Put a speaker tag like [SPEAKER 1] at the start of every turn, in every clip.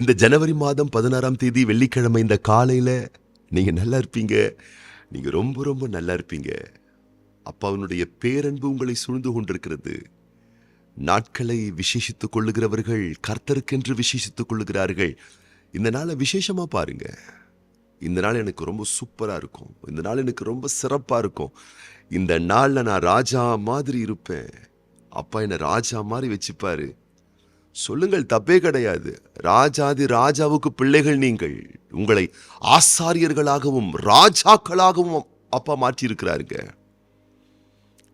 [SPEAKER 1] இந்த ஜனவரி மாதம் 16ஆம் தேதி வெள்ளிக்கிழமை இந்த காலையில நீங்க நல்லா இருப்பீங்க. நீங்க ரொம்ப ரொம்ப நல்லா இருப்பீங்க. அப்பாவினுடைய பேரன்பு உங்களை சூழ்ந்து கொண்டிருக்கிறது. நாட்களை விசேஷித்துக் கொள்ளுகிறவர்கள் கர்த்தருக்கென்று விசேஷித்துக் கொள்ளுகிறார்கள். இந்த நாளை விசேஷமா பாருங்க. இந்த நாள் எனக்கு ரொம்ப சூப்பரா இருக்கும். இந்த நாள் எனக்கு ரொம்ப சிறப்பா இருக்கும். இந்த நாள்ல நான் ராஜா மாதிரி இருப்பேன். அப்பா என்ன ராஜா மாதிரி வச்சுப்பாரு. சொல்லுங்கள், தப்பே கிடையாது. ராஜாதி ராஜாவுக்கு பிள்ளைகள் நீங்கள். உங்களை ஆசாரியர்களாகவும் ராஜாக்களாகவும் அப்பா மாற்றி இருக்கிறாருங்க.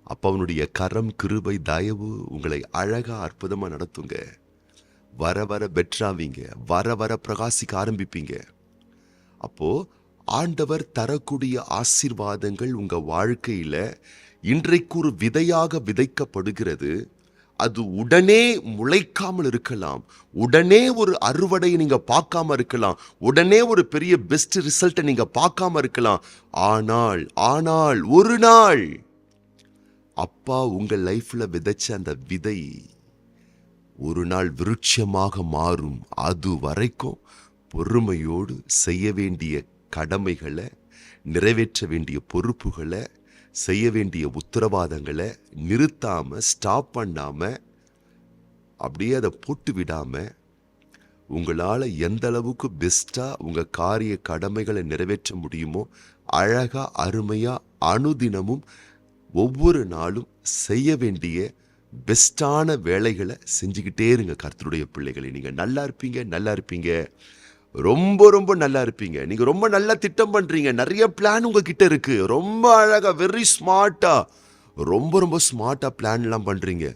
[SPEAKER 1] அப்பாவுடைய கரம், கிருபை, தயவு உங்களை அழகா அற்புதமா நடத்துங்க. வர வர பெட்ராவீங்க. வர வர பிரகாசிக்க ஆரம்பிப்பீங்க. அப்போ ஆண்டவர் தரக்கூடிய ஆசீர்வாதங்கள் உங்க வாழ்க்கையில இன்றைக்கு ஒரு விதையாக விதைக்கப்படுகிறது. அது உடனே முளைக்காமல் இருக்கலாம். உடனே ஒரு அறுவடை நீங்க பார்க்காம இருக்கலாம். உடனே ஒரு பெரிய பெஸ்ட் ரிசல்ட்டை நீங்க பார்க்காம இருக்கலாம். ஆனால் ஒரு நாள் அப்பா உங்க லைஃப்ல விதைச்ச அந்த விதை ஒரு நாள் விருட்சமாக மாறும். அது வரைக்கும் பொறுமையோடு செய்ய வேண்டிய கடமைகளை, நிறைவேற்ற வேண்டிய பொறுப்புகளை, செய்ய வேண்டிய உத்தரவாதங்களை நிறுத்தாம, ஸ்டாப் பண்ணாம, அப்படியே அதை போட்டு விடாம, உங்களால் எந்த அளவுக்கு பெஸ்டா உங்க காரிய கடமைகளை நிறைவேற்ற முடியுமோ அழகா அருமையா அனுதினமும் ஒவ்வொரு நாளும் செய்ய வேண்டிய பெஸ்டான வேலைகளை செஞ்சுக்கிட்டே இருங்க. கர்த்தருடைய பிள்ளைகளை, நீங்க நல்லா இருப்பீங்க. நல்லா இருப்பீங்க. ரொம்ப ரொம்ப நல்லா இருப்பீங்க. நீங்க ரொம்ப நல்லா திட்டம் பண்றீங்க. நிறைய பிளான் உங்ககிட்ட இருக்கு. ரொம்ப அழகா, வெரி ஸ்மார்ட்டா, ரொம்ப ரொம்ப ஸ்மார்ட்டா பிளான் எல்லாம் பண்றீங்க.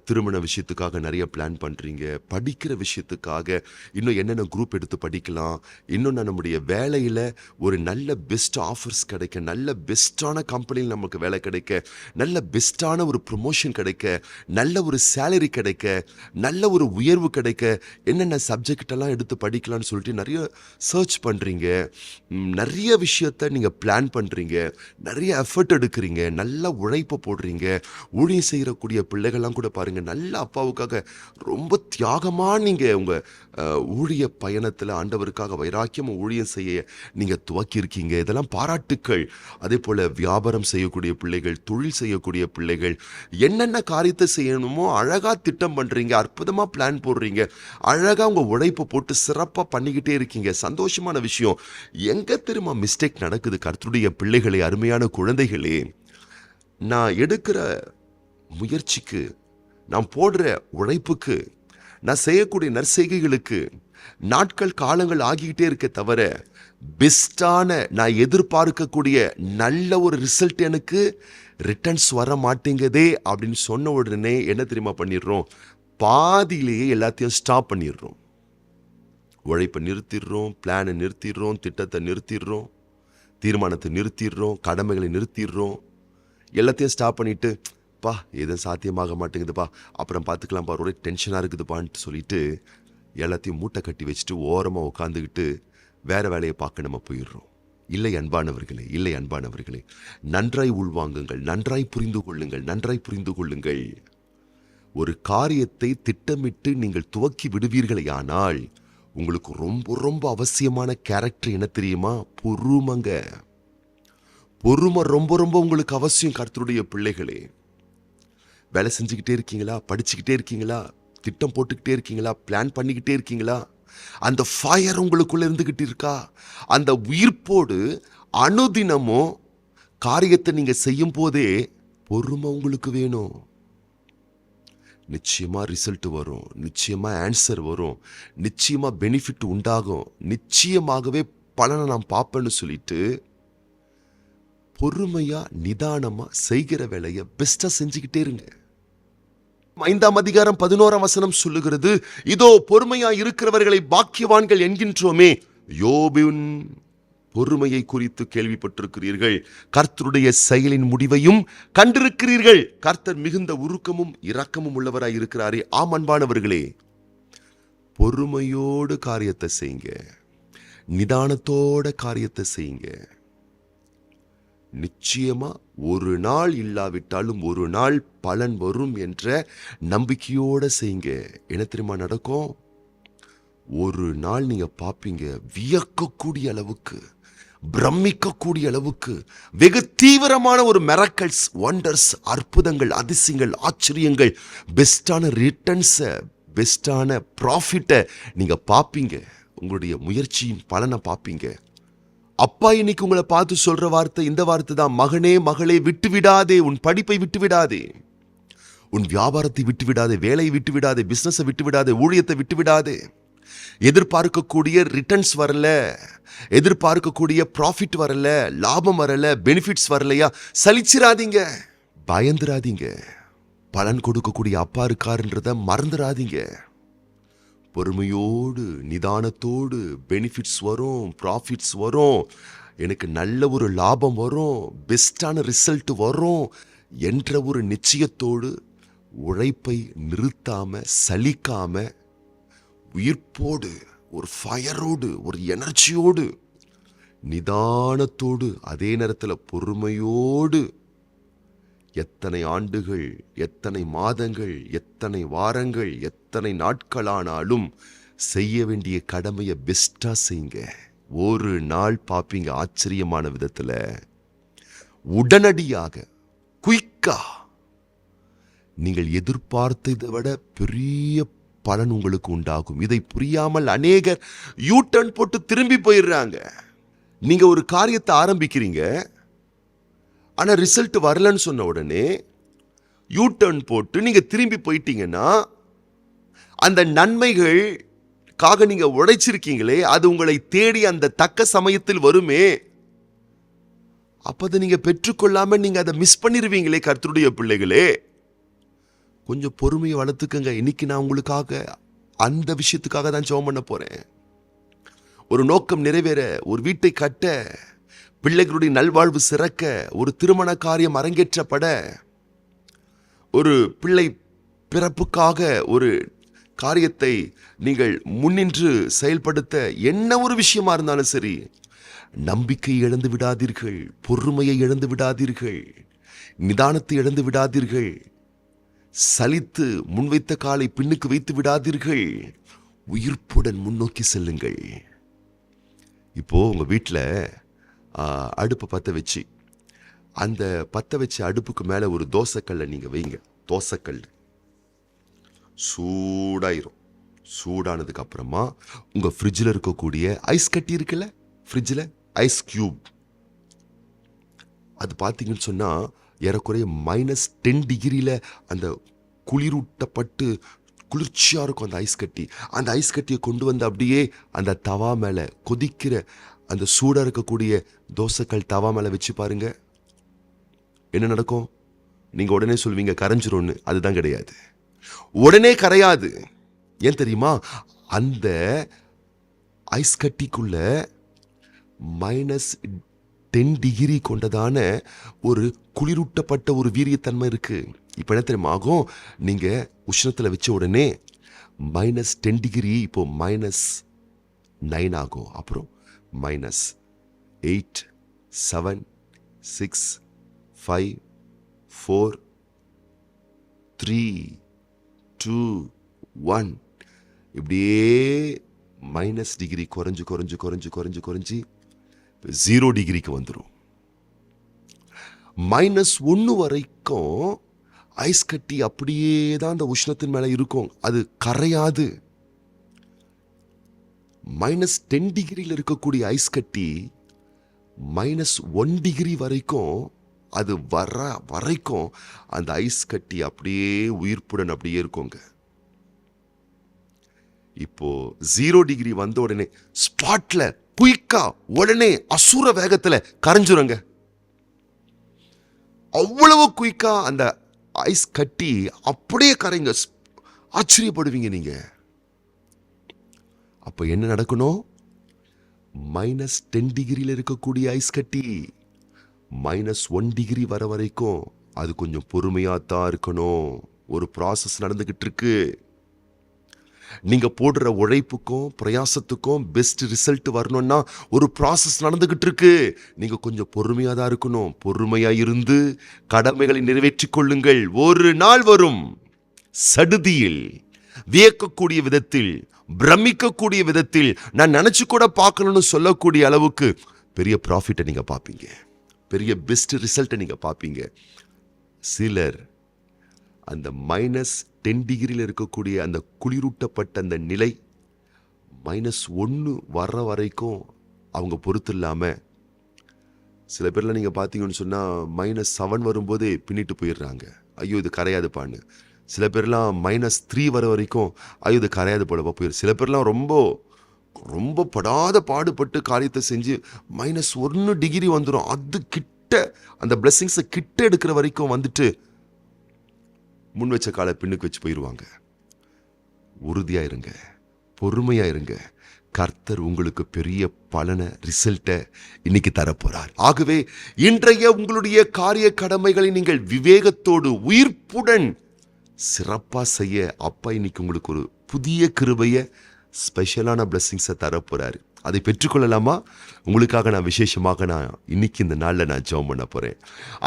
[SPEAKER 1] திருமண விஷயத்துக்காக நிறைய பிளான் பண்றீங்க. படிக்கிற விஷயத்துக்காக இன்னும் என்னென்ன குரூப் எடுத்து படிக்கலாம், இன்னும் நம்முடைய வேலையில ஒரு நல்ல பெஸ்ட் ஆஃபர்ஸ் கிடைக்க, நல்ல பெஸ்டான கம்பெனியில் நமக்கு வேலை கிடைக்க, நல்ல பெஸ்டான ஒரு ப்ரொமோஷன் கிடைக்க, நல்ல ஒரு சேலரி கிடைக்க, நல்ல ஒரு உயர்வு கிடைக்க, என்னென்ன சப்ஜெக்ட் எல்லாம் எடுத்து படிக்கலாம்னு சொல்லிட்டு நிறைய சர்ச் பண்றீங்க. நிறைய விஷயத்த நீங்க பிளான் பண்றீங்க. நிறைய எஃபர்ட் எடுக்கிறீங்க. நல்ல உழைப்பை போடுறீங்க. ஊழியம் செய்யக்கூடிய பிள்ளைகள்லாம் கூட பாருங்க, நல்ல அப்பாவுக்காக ரொம்ப தியாகமா நீங்க உங்க ஊழிய பயணத்துல ஆண்டவருக்காக வைராக்கியமா ஊழியம் செய்ய நீங்க துவக்கி இருக்கீங்க. இதெல்லாம் பாராட்டுக்கள். அதே போல வியாபாரம் செய்யக்கூடிய பிள்ளைகள், தொழில் செய்யக்கூடிய பிள்ளைகள், என்னென்ன காரியத்தை செய்யணுமோ அழகா திட்டம் பண்றீங்க. அற்புதமா பிளான் போடுறீங்க. அழகா உங்க உழைப்பை போட்டு சிறப்பா பண்ணிக்கிட்டே இருக்கீங்க. சந்தோஷமான விஷயம். எங்க தெரியுமா மிஸ்டேக் நடக்குது? கர்த்தருடைய பிள்ளைகளே, அருமையான குழந்தைகளே, நான் எடுக்கிற முயற்சிக்கு, நான் போடுற உழைப்புக்கு, நான் செய்யக்கூடிய நற்செய்கைகளுக்கு நாட்கள் காலங்கள் ஆகிக்கிட்டே இருக்க தவிர பெஸ்டான நான் எதிர்பார்க்கக்கூடிய நல்ல ஒரு ரிசல்ட் எனக்கு ரிட்டர்ன்ஸ் வர மாட்டேங்குதே அப்படின்னு சொன்ன உடனே என்ன தெரியுமா பண்ணிடுறோம்? பாதியிலேயே எல்லாத்தையும் ஸ்டாப் பண்ணிடுறோம். உழைப்பை நிறுத்திடுறோம், பிளானை நிறுத்திடுறோம், திட்டத்தை நிறுத்திடுறோம், தீர்மானத்தை நிறுத்திடுறோம், கடமைகளை நிறுத்திடுறோம். எல்லாத்தையும் ஸ்டாப் பண்ணிட்டு, பா எதுவும் சாத்தியமாக மாட்டேங்குதுப்பா, அப்புறம் பார்த்துக்கலாம்ப்பா, ஒரே டென்ஷனாக இருக்குதுப்பான்ட்டு சொல்லிட்டு எல்லாத்தையும் மூட்டை கட்டி வச்சுட்டு ஓரமாக உட்காந்துக்கிட்டு வேற வேலையை பார்க்க நம்ம போயிடுறோம். இல்லை அன்பானவர்களே, இல்லை அன்பானவர்களே, நன்றாய் உள்வாங்குங்கள், நன்றாய் புரிந்து கொள்ளுங்கள், நன்றாய் புரிந்து கொள்ளுங்கள். ஒரு காரியத்தை திட்டமிட்டு நீங்கள் துவக்கி விடுவீர்களே ஆனால் உங்களுக்கு ரொம்ப ரொம்ப அவசியமான கேரக்டர் என்ன தெரியுமா? பொறுமைங்க. பொறுமை ரொம்ப ரொம்ப உங்களுக்கு அவசியம். கர்த்தருடைய பிள்ளைகளே, வேலை செஞ்சுக்கிட்டே இருக்கீங்களா? படிச்சுக்கிட்டே இருக்கீங்களா? திட்டம் போட்டுக்கிட்டே இருக்கீங்களா? பிளான் பண்ணிக்கிட்டே இருக்கீங்களா? அந்த ஃபயர் உங்களுக்குள்ள இருந்துகிட்டு இருக்கா? அந்த உயிர்ப்போடு அனுதினமும் காரியத்தை நீங்க செய்யும் போதே பொறுமை உங்களுக்கு வேணும். நிச்சயமா ரிசல்ட் வரும். நிச்சயமா ஆன்சர் வரும். நிச்சயமா பெனிஃபிட் உண்டாகும். நிச்சயமாகவே பலனை நான் பார்ப்பேன்னு சொல்லிட்டு பொறுமையா நிதானமா செய்கிற வேலையை பெஸ்டா செஞ்சுக்கிட்டே இருங்க. 5ஆம் அதிகாரம் 11ஆம் வசனம் சொல்லுகிறது, இதோ பொறுமையா இருக்கிறவர்களை பாக்கியவான்கள் என்கின்றோமே. யோபின் பொறுமையை குறித்து கேள்விப்பட்டிருக்கிறீர்கள். கர்த்தருடைய செயலின் முடிவையும் கண்டிருக்கிறீர்கள். கர்த்தர் மிகுந்த உருக்கமும் இரக்கமும் உள்ளவராய் இருக்கிறாரே. ஆம் அன்பானவர்களே, பொறுமையோடு காரியத்தை செய்யுங்க. நிதானத்தோட காரியத்தை செய்யுங்க. நிச்சயமா ஒரு நாள் இல்லாவிட்டாலும் ஒரு நாள் பலன் வரும் என்ற நம்பிக்கையோட செய்யுங்க. என்ன தெரியுமா நடக்கும்? ஒரு நாள் நீங்க பார்ப்பீங்க, வியக்கக்கூடிய அளவுக்கு, பிரமிக்கக்கூடிய அளவுக்கு வெகு தீவிரமான ஒரு மிராக்கிள்ஸ், வண்டர்ஸ், அற்புதங்கள், அதிசயங்கள், ஆச்சரியங்கள், பெஸ்டான ரிட்டர்ன்ஸை, பெஸ்டான ப்ராஃபிட்டை நீங்க பார்ப்பீங்க. உங்களுடைய முயற்சியின் பலனை பார்ப்பீங்க. அப்பா இன்னைக்கு உங்களை பார்த்து சொல்ற வார்த்தை இந்த வார்த்தை தான். மகனே, மகளே, விட்டு விடாதே, உன் படிப்பை விட்டு விடாதே, உன் வியாபாரத்தை விட்டு விடாதே, வேலையை விட்டு விடாதே, பிசினஸை விட்டு விடாதே, ஊழியத்தை விட்டு விடாதே. எதிர்பார்க்கக்கூடிய ரிட்டர்ன்ஸ் வரல, எதிர்பார்க்கக்கூடிய ப்ராஃபிட் வரல, லாபம் வரல, பெனிஃபிட்ஸ் வரலையா, சலிச்சிராதீங்க, பயந்துராதீங்க. பலன் கொடுக்கக்கூடிய அப்பா இருக்காருன்றத மறந்துடாதீங்க. பொறுமையோடு, நிதானத்தோடு, பெனிஃபிட்ஸ் வரும், ப்ராஃபிட்ஸ் வரும், எனக்கு நல்ல ஒரு லாபம் வரும், பெஸ்டான ரிசல்ட் வரும் என்ற ஒரு நிச்சயத்தோடு, உழைப்பை நிறுத்தாம, சலிக்காம, உயிர்ப்போடு, ஒரு ஃபயரோடு, ஒரு எனர்ஜியோடு, நிதானத்தோடு, அதே நேரத்தில் பொறுமையோடு, எத்தனை ஆண்டுகள், எத்தனை மாதங்கள், எத்தனை வாரங்கள், எத்தனை நாட்களானாலும் செய்ய வேண்டிய கடமையை பெஸ்டா செய்யுங்க. ஒரு நாள் பார்ப்பீங்க, ஆச்சரியமான விதத்தில், உடனடியாக, குயிக்கா, நீங்கள் எதிர்பார்த்ததை விட பெரிய பலன் உங்களுக்கு உண்டாகும். இதை புரியாமல் அநேகர் யூ டர்ன் போட்டு திரும்பி போயிடுறாங்க. நீங்க ஒரு காரியத்தை ஆரம்பிக்கிறீங்க, ஆனா ரிசல்ட் வரலன்னு சொன்ன உடனே யூ டர்ன் போட்டு நீங்க திரும்பி போயிட்டீங்கன்னா, அந்த நன்மைகளுக்காக நீங்க உழைச்சிருக்கீங்களே, அது உங்களை தேடி அந்த தக்க சமயத்தில் வருமே, அப்ப அதை நீங்க பெற்றுக்கொள்ளாம நீங்க அதை மிஸ் பண்ணிருவீங்களே. கர்த்தருடைய பிள்ளைகளே, கொஞ்சம் பொறுமையை வளர்த்துக்கங்க. இன்னைக்கு நான் உங்களுக்காக அந்த விஷயத்துக்காக தான் ஜெபம் பண்ண போறேன். ஒரு நோக்கம் நிறைவேற, ஒரு வீட்டை கட்ட, பிள்ளைகளுடைய நல்வாழ்வு சிறக்க, ஒரு திருமண காரியம் அரங்கேற்றப்பட, ஒரு பிள்ளை பிறப்புக்காக ஒரு காரியத்தை நீங்கள் முன்னின்று செயல்படுத்த, என்ன ஒரு விஷயமா இருந்தாலும் சரி, நம்பிக்கை இழந்து விடாதீர்கள், பொறுமையை இழந்து விடாதீர்கள், நிதானத்தை இழந்து விடாதீர்கள், சலித்து முன்வைத்த காலை பின்னுக்கு வைத்து விடாதீர்கள், உயிர்ப்புடன் முன்னோக்கி செல்லுங்கள். இப்போ உங்க வீட்டில் அடுப்பை பற்ற வச்சு, அந்த பற்ற வச்ச அடுப்புக்கு மேலே ஒரு தோசைக்கல்லை நீங்கள் வைங்க. தோசைக்கல் சூடாயிரும். சூடானதுக்கு அப்புறமா உங்கள் ஃப்ரிட்ஜில் இருக்கக்கூடிய ஐஸ் கட்டி இருக்குல்ல, ஃப்ரிட்ஜில் ஐஸ் கியூப், அது பார்த்தீங்கன்னு சொன்னால் ஏறக்குறைய -10 டிகிரியில் அந்த குளிரூட்டப்பட்டு குளிர்ச்சியாக இருக்கும் அந்த ஐஸ் கட்டி. அந்த ஐஸ் கட்டியை கொண்டு வந்து அப்படியே அந்த தவா மேலே, கொதிக்கிற அந்த சூடாக இருக்கக்கூடிய தோசைக்கல் தவா மேலே வச்சு பாருங்க, என்ன நடக்கும்? நீங்கள் உடனே சொல்வீங்க கரைஞ்சிரும்னு. அதுதான் கிடையாது, உடனே கரையாது. ஏன் தெரியுமா? அந்த ஐஸ் கட்டிக்குள்ள -10 டிகிரி கொண்டதான ஒரு குளிரூட்டப்பட்ட ஒரு வீரியத்தன்மை இருக்கு. இப்போ என்ன தெரியுமா ஆகும்? நீங்கள் உஷ்ணத்தில் வச்ச உடனே -10 டிகிரி இப்போ -9 ஆகும். அப்புறம் -8, 7, 6, 5, 4, 3, 2, 1 இப்படியே மைனஸ் டிகிரி குறைஞ்சு குறைஞ்சு குறைஞ்சு குறைஞ்சு குறைஞ்சி 0 டிகிரிக்கு வந்துடும். -1 வரைக்கும் ஐஸ் கட்டி அப்படியே தான் அந்த உஷ்ணத்தின் மேலே இருக்கும், அது கரையாது. -10 டிகிரியில் இருக்கக்கூடிய ஐஸ் கட்டி -1 டிகிரி வரைக்கும், அது வரைக்கும் அந்த ஐஸ் கட்டி அப்படியே உயிர்ப்புடன் அப்படியே இருக்குங்க. இப்போ 0 டிகிரி வந்த உடனே ஸ்பாட்ல குயிக்கா உடனே அசுர வேகத்துல கரைஞ்சுருங்க. அவ்வளவு குயிக்கா அந்த ஐஸ் கட்டி அப்படியே கரைங்க. ஆச்சரியப்படுவீங்க நீங்க. அப்ப என்ன நடக்கணும்? -10 டிகிரியில் இருக்கக்கூடிய ஐஸ் கட்டி -1 டிகிரி வர வரைக்கும் அது கொஞ்சம் பொறுமையாத்தான் இருக்கணும். ஒரு ப்ராசஸ் நடந்துகிட்டு இருக்கு. நீங்க போடுற உழைப்புக்கும் பிரயாசத்துக்கும் பெஸ்ட் ரிசல்ட் வரணும்னா ஒரு ப்ராசஸ் நடந்துகிட்டு இருக்கு. நீங்க கொஞ்சம் பொறுமையா தான் இருக்கணும். பொறுமையா இருந்து கடமைகளை நிறைவேற்றிக் கொள்ளுங்கள். ஒரு நாள் வரும், சடுதியில் வியக்கக்கூடிய விதத்தில், பிரமிக்கக்கூடிய விதத்தில், நான் நினைச்சு கூட பார்க்கணும்னு சொல்லக்கூடிய அளவுக்கு பெரிய ப்ராஃபிட்டை நீங்க பார்ப்பீங்க, பெரிய பெஸ்ட் ரிசல்ட்டை நீங்க பார்ப்பீங்க. சிலர் அந்த -10 இருக்கக்கூடிய அந்த குளிரூட்டப்பட்ட அந்த நிலை -1 வர்ற வரைக்கும் அவங்க பொறுத்து இல்லாமல், சில பேர்லாம் நீங்கள் பார்த்தீங்கன்னு சொன்னால் -7 வரும்போதே பின்னிட்டு போயிடுறாங்க, ஐயோ இது கரையாதுப்பான்னு. சில பேர்லாம் -3 வர வரைக்கும் ஐயோ இது கரையாது போலவா போயிடும். சில பேர்லாம் ரொம்ப ரொம்ப படாத பாடுபட்டு காரியத்தை செஞ்சு -1 வந்துடும். அது கிட்ட அந்த பிளெஸிங்ஸை கிட்ட எடுக்கிற வரைக்கும் வந்துட்டு முன் வச்ச காலை பின்னுக்கு வச்சு போயிடுவாங்க. உறுதியாக இருங்க, பொறுமையாக இருங்க. கர்த்தர் உங்களுக்கு பெரிய பலனை, ரிசல்ட்டை இன்னைக்கு தரப்போறார். ஆகவே இன்றைய உங்களுடைய காரிய கடமைகளை நீங்கள் விவேகத்தோடு உயிர்ப்புடன் சிறப்பாக செய்ய அப்பா இன்னைக்கு உங்களுக்கு ஒரு புதிய கிருபையை, ஸ்பெஷலான பிளெஸிங்ஸை தரப்போறாரு. அதை பெற்றுக்கொள்ளலாமா? உங்களுக்காக நான் விசேஷமாக இன்னைக்கு இந்த நாளில் நான் ஜெபம் பண்ண போறேன்.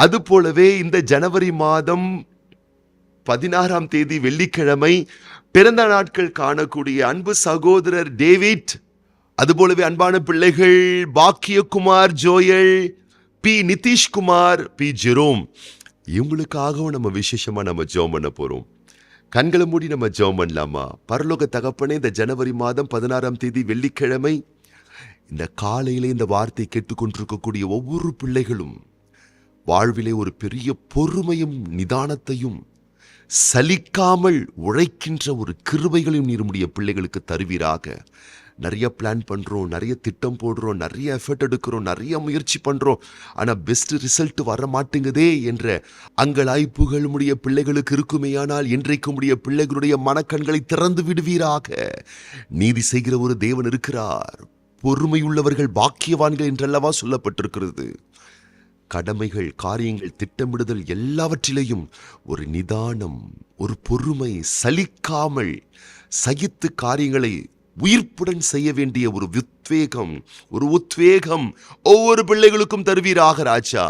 [SPEAKER 1] அது போலவே இந்த ஜனவரி மாதம் 16ஆம் தேதி வெள்ளிக்கிழமை பிறந்த நாட்கள் காணக்கூடிய அன்பு சகோதரர் டேவிட், அதுபோலவே அன்பான பிள்ளைகள் Bhagyakumar, Joel, P Nitishkumar, P Jerome, இவங்களுக்காகவும் நம்ம விசேஷமா நம்ம ஜெபம் பண்ண போறோம். கண்களை மூடி நம்ம ஜெபம் பண்ணலாமா? பரலோக தகப்பனே, இந்த ஜனவரி மாதம் 16ஆம் தேதி வெள்ளிக்கிழமை இந்த காலையிலே இந்த வார்த்தை கேட்டுக்கொண்டிருக்கக்கூடிய ஒவ்வொரு பிள்ளைகளும் வாழ்விலே ஒரு பெரிய பொறுமையும் நிதானத்தையும் சலிக்காமல் உழைக்கின்ற ஒரு கிருபைகளையும் நீருடைய பிள்ளைகளுக்கு தருவீராக. நிறைய பிளான் பண்ணுறோம், நிறைய திட்டம் போடுறோம், நிறைய எஃபர்ட் எடுக்கிறோம், நிறைய முயற்சி பண்ணுறோம், ஆனால் பெஸ்ட் ரிசல்ட் வர மாட்டேங்குதே என்ற அங்கலாய்ப்புகள் உடைய பிள்ளைகளுக்கு இருக்குமேயானால் இன்றைக்கு உடைய பிள்ளைகளுடைய மனக்கண்களை திறந்து விடுவீராக. நீதி செய்கிற ஒரு தேவன் இருக்கிறார். பொறுமையுள்ளவர்கள் பாக்கியவான்கள் என்றல்லவா சொல்லப்பட்டிருக்கிறது. கடமைகள், காரியங்கள், திட்டமிடுதல் எல்லாவற்றிலேயும் ஒரு நிதானம், ஒரு பொறுமை, சலிக்காமல் சகித்து காரியங்களை உயிர்ப்புடன் செய்ய வேண்டிய ஒரு உத்வேகம் ஒவ்வொரு பிள்ளைகளுக்கும் தருவீராக ராஜா.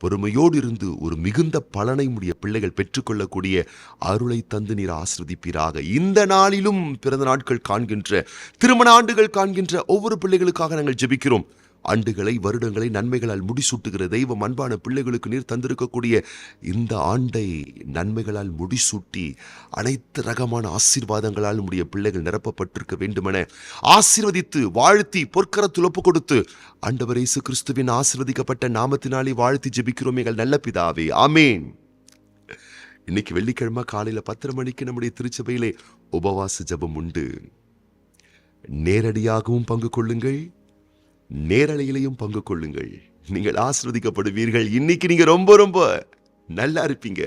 [SPEAKER 1] பொறுமையோடு இருந்து ஒரு மிகுந்த பலனை உடைய பிள்ளைகள் பெற்றுக்கொள்ளக்கூடிய அருளை தந்து நீர் ஆசீர்வதிப்பீராக. இந்த நாளிலும் பிறந்த நாட்கள் காண்கின்ற, திருமண ஆண்டுகள் காண்கின்ற ஒவ்வொரு பிள்ளைகளுக்காக நாங்கள் ஜெபிக்கிறோம். ஆண்டுகளை, வருடங்களை நன்மைகளால் முடிசூட்டுகிற தெய்வம், அன்பான பிள்ளைகளுக்கு நீர் தந்திருக்கக்கூடிய இந்த ஆண்டை நன்மைகளால் முடிசூட்டி அனைத்து ரகமான ஆசீர்வாதங்களால் உடைய பிள்ளைகள் நிரப்பப்பட்டிருக்க வேண்டுமென ஆசீர்வதித்து வாழ்த்தி பொற்கரத்தில் ஒப்பு கொடுத்து ஆண்டவர் இயேசு கிறிஸ்துவின் ஆசீர்வதிக்கப்பட்ட நாமத்தினாலே வாழ்த்தி ஜெபிக்கிறோம் எங்கள் நல்ல பிதாவே, ஆமேன். இன்னைக்கு வெள்ளிக்கிழமை காலையில 10 மணிக்கு நம்முடைய திருச்சபையிலே உபவாச ஜெபம் உண்டு. நேரடியாகவும் பங்கு கொள்ளுங்கள், நேரலையிலையும் பங்கு கொள்ளுங்கள். நீங்கள் ஆசீர்வதிக்கப்படுவீர்கள். இன்னைக்கு நீங்க ரொம்ப ரொம்ப நல்லா இருப்பீங்க.